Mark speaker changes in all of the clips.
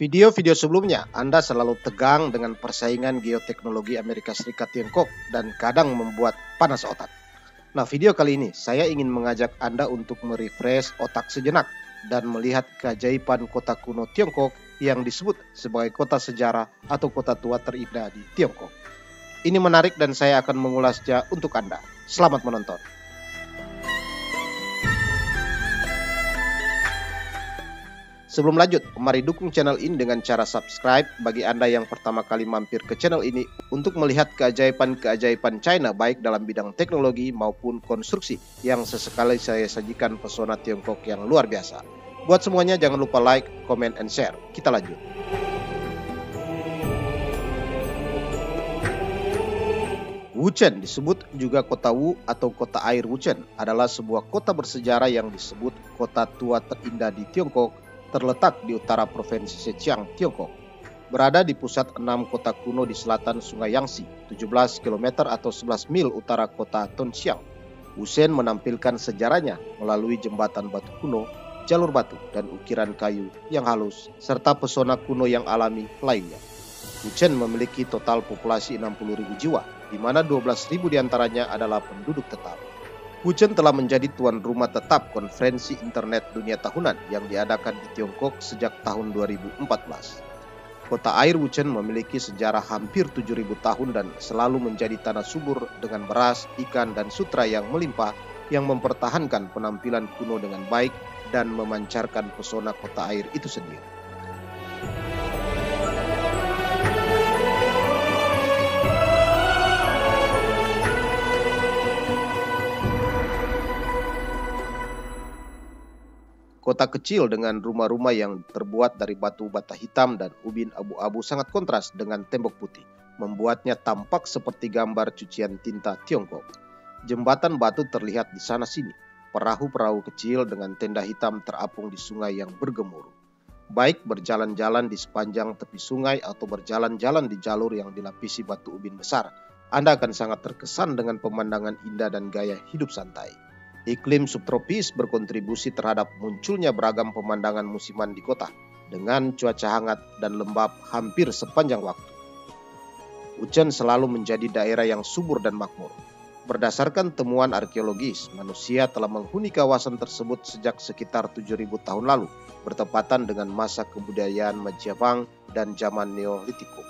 Speaker 1: Video-video sebelumnya, Anda selalu tegang dengan persaingan geoteknologi Amerika Serikat Tiongkok dan kadang membuat panas otak. Nah, video kali ini saya ingin mengajak Anda untuk merefresh otak sejenak dan melihat keajaiban kota kuno Tiongkok yang disebut sebagai kota sejarah atau kota tua terindah di Tiongkok. Ini menarik dan saya akan mengulasnya untuk Anda. Selamat menonton. Sebelum lanjut, mari dukung channel ini dengan cara subscribe bagi Anda yang pertama kali mampir ke channel ini untuk melihat keajaiban-keajaiban China baik dalam bidang teknologi maupun konstruksi yang sesekali saya sajikan pesona Tiongkok yang luar biasa. Buat semuanya jangan lupa like, comment, and share. Kita lanjut. Wuchen, disebut juga kota Wu atau kota air Wuchen, adalah sebuah kota bersejarah yang disebut kota tua terindah di Tiongkok, terletak di utara provinsi Zhejiang, Tiongkok. Berada di pusat 6 kota kuno di selatan Sungai Yangtze, 17 km atau 11 mil utara kota Tongxiang. Wuchen menampilkan sejarahnya melalui jembatan batu kuno, jalur batu, dan ukiran kayu yang halus, serta pesona kuno yang alami lainnya. Wuchen memiliki total populasi 60.000 jiwa, di mana 12.000 diantaranya adalah penduduk tetap. Wuchen telah menjadi tuan rumah tetap konferensi internet dunia tahunan yang diadakan di Tiongkok sejak tahun 2014. Kota air Wuchen memiliki sejarah hampir 7.000 tahun dan selalu menjadi tanah subur dengan beras, ikan, dan sutra yang melimpah yang mempertahankan penampilan kuno dengan baik dan memancarkan pesona kota air itu sendiri. Kota kecil dengan rumah-rumah yang terbuat dari batu bata hitam dan ubin abu-abu sangat kontras dengan tembok putih, membuatnya tampak seperti gambar cucian tinta Tiongkok. Jembatan batu terlihat di sana-sini, perahu-perahu kecil dengan tenda hitam terapung di sungai yang bergemuruh. Baik berjalan-jalan di sepanjang tepi sungai atau berjalan-jalan di jalur yang dilapisi batu ubin besar, Anda akan sangat terkesan dengan pemandangan indah dan gaya hidup santai. Iklim subtropis berkontribusi terhadap munculnya beragam pemandangan musiman di kota dengan cuaca hangat dan lembab hampir sepanjang waktu. Wuchen selalu menjadi daerah yang subur dan makmur. Berdasarkan temuan arkeologis, manusia telah menghuni kawasan tersebut sejak sekitar 7.000 tahun lalu, bertepatan dengan masa kebudayaan Majiapang dan zaman Neolitikum.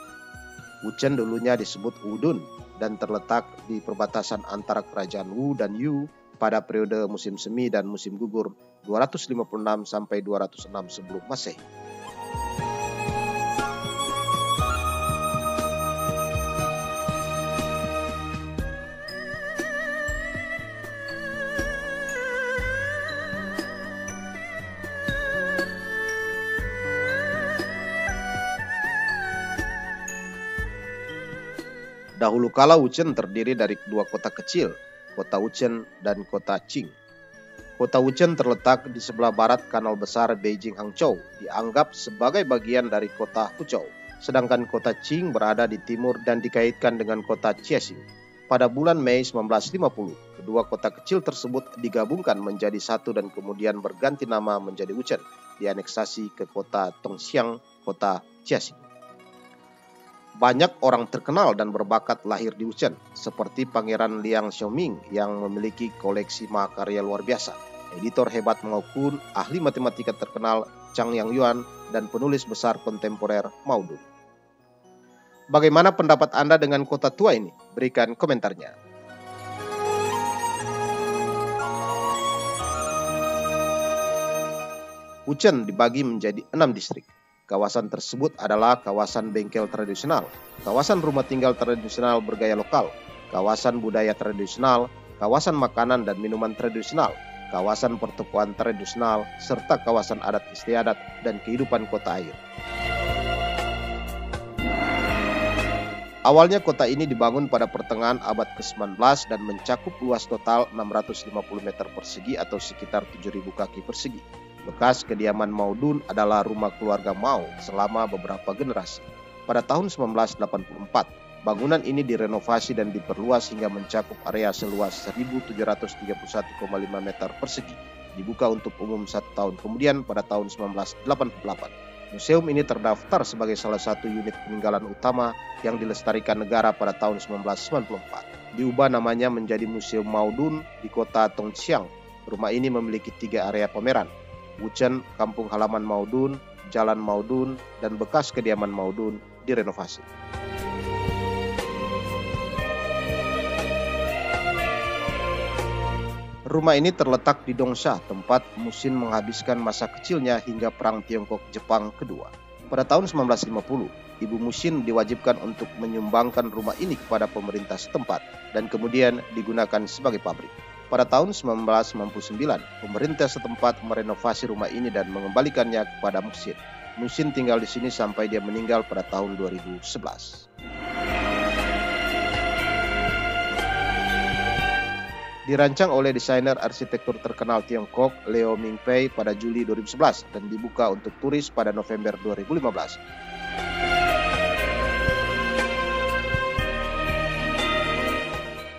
Speaker 1: Wuchen dulunya disebut Wudun dan terletak di perbatasan antara kerajaan Wu dan Yu pada periode musim semi dan musim gugur 256 sampai 206 sebelum Masehi. Dahulu kala Wuchen terdiri dari dua kota kecil, Kota Wuchen dan Kota Qing. Kota Wuchen terletak di sebelah barat Kanal Besar Beijing-Hangzhou, dianggap sebagai bagian dari kota Huzhou. Sedangkan Kota Qing berada di timur dan dikaitkan dengan kota Jiexing. Pada bulan Mei 1950, kedua kota kecil tersebut digabungkan menjadi satu dan kemudian berganti nama menjadi Wuchen, dianeksasi ke kota Tongxiang, kota Jiexing. Banyak orang terkenal dan berbakat lahir di Wuchen, seperti Pangeran Liang Xiaoming yang memiliki koleksi mahakarya luar biasa, editor hebat Mao Kun, ahli matematika terkenal Zhang Yangyuan, dan penulis besar kontemporer Mao Dun. Bagaimana pendapat Anda dengan kota tua ini? Berikan komentarnya. Wuchen dibagi menjadi 6 distrik. Kawasan tersebut adalah kawasan bengkel tradisional, kawasan rumah tinggal tradisional bergaya lokal, kawasan budaya tradisional, kawasan makanan dan minuman tradisional, kawasan pertokoan tradisional, serta kawasan adat istiadat dan kehidupan kota air. Awalnya kota ini dibangun pada pertengahan abad ke-19 dan mencakup luas total 650 meter persegi atau sekitar 7.000 kaki persegi. Bekas kediaman Mao Dun adalah rumah keluarga Mao selama beberapa generasi. Pada tahun 1984, bangunan ini direnovasi dan diperluas hingga mencakup area seluas 1.731,5 meter persegi. Dibuka untuk umum 1 tahun kemudian pada tahun 1988. Museum ini terdaftar sebagai salah satu unit peninggalan utama yang dilestarikan negara pada tahun 1994. Diubah namanya menjadi Museum Maodun di kota Tongxiang. Rumah ini memiliki 3 area pameran: Wuchen, kampung halaman Maodun, Jalan Maodun, dan bekas kediaman Maodun direnovasi. Rumah ini terletak di Dongsha, tempat Musin menghabiskan masa kecilnya hingga Perang Tiongkok-Jepang kedua. Pada tahun 1950, Ibu Musin diwajibkan untuk menyumbangkan rumah ini kepada pemerintah setempat dan kemudian digunakan sebagai pabrik. Pada tahun 1999, pemerintah setempat merenovasi rumah ini dan mengembalikannya kepada Musin. Musin tinggal di sini sampai dia meninggal pada tahun 2011. Dirancang oleh desainer arsitektur terkenal Tiongkok Liu Mingpei pada Juli 2011 dan dibuka untuk turis pada November 2015.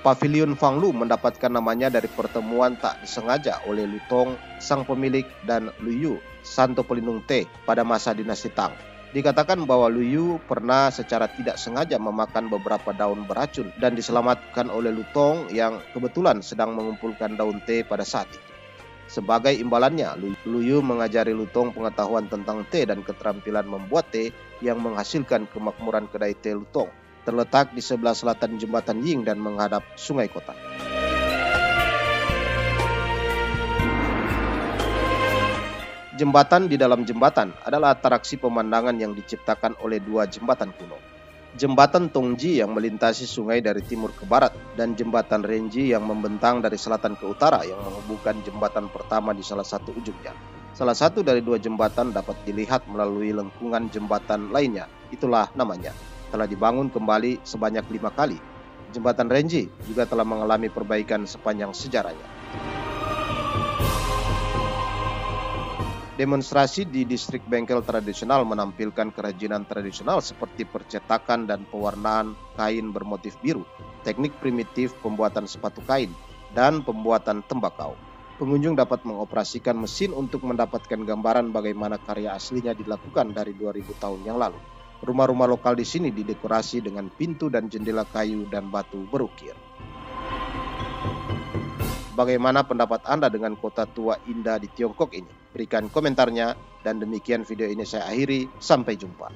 Speaker 1: Pavilion Fanglu mendapatkan namanya dari pertemuan tak disengaja oleh Lu Tong, sang pemilik, dan Lu Yu, santo pelindung teh, pada masa dinasti Tang. Dikatakan bahwa Lu Yu pernah secara tidak sengaja memakan beberapa daun beracun dan diselamatkan oleh Lu Tong yang kebetulan sedang mengumpulkan daun teh pada saat itu. Sebagai imbalannya, Lu Yu mengajari Lu Tong pengetahuan tentang teh dan keterampilan membuat teh yang menghasilkan kemakmuran kedai teh Lu Tong. Terletak di sebelah selatan jembatan Ying dan menghadap sungai kota. Jembatan di dalam jembatan adalah atraksi pemandangan yang diciptakan oleh 2 jembatan kuno. Jembatan Tongji yang melintasi sungai dari timur ke barat dan jembatan Renji yang membentang dari selatan ke utara yang menghubungkan jembatan pertama di salah satu ujungnya. Salah satu dari 2 jembatan dapat dilihat melalui lengkungan jembatan lainnya. Itulah namanya. Telah dibangun kembali sebanyak 5 kali. Jembatan Renji juga telah mengalami perbaikan sepanjang sejarahnya. Demonstrasi di distrik bengkel tradisional menampilkan kerajinan tradisional seperti percetakan dan pewarnaan kain bermotif biru, teknik primitif pembuatan sepatu kain, dan pembuatan tembakau. Pengunjung dapat mengoperasikan mesin untuk mendapatkan gambaran bagaimana karya aslinya dilakukan dari 2000 tahun yang lalu. Rumah-rumah lokal di sini didekorasi dengan pintu dan jendela kayu dan batu berukir. Bagaimana pendapat Anda dengan kota tua indah di Tiongkok ini? Berikan komentarnya, dan demikian video ini saya akhiri. Sampai jumpa.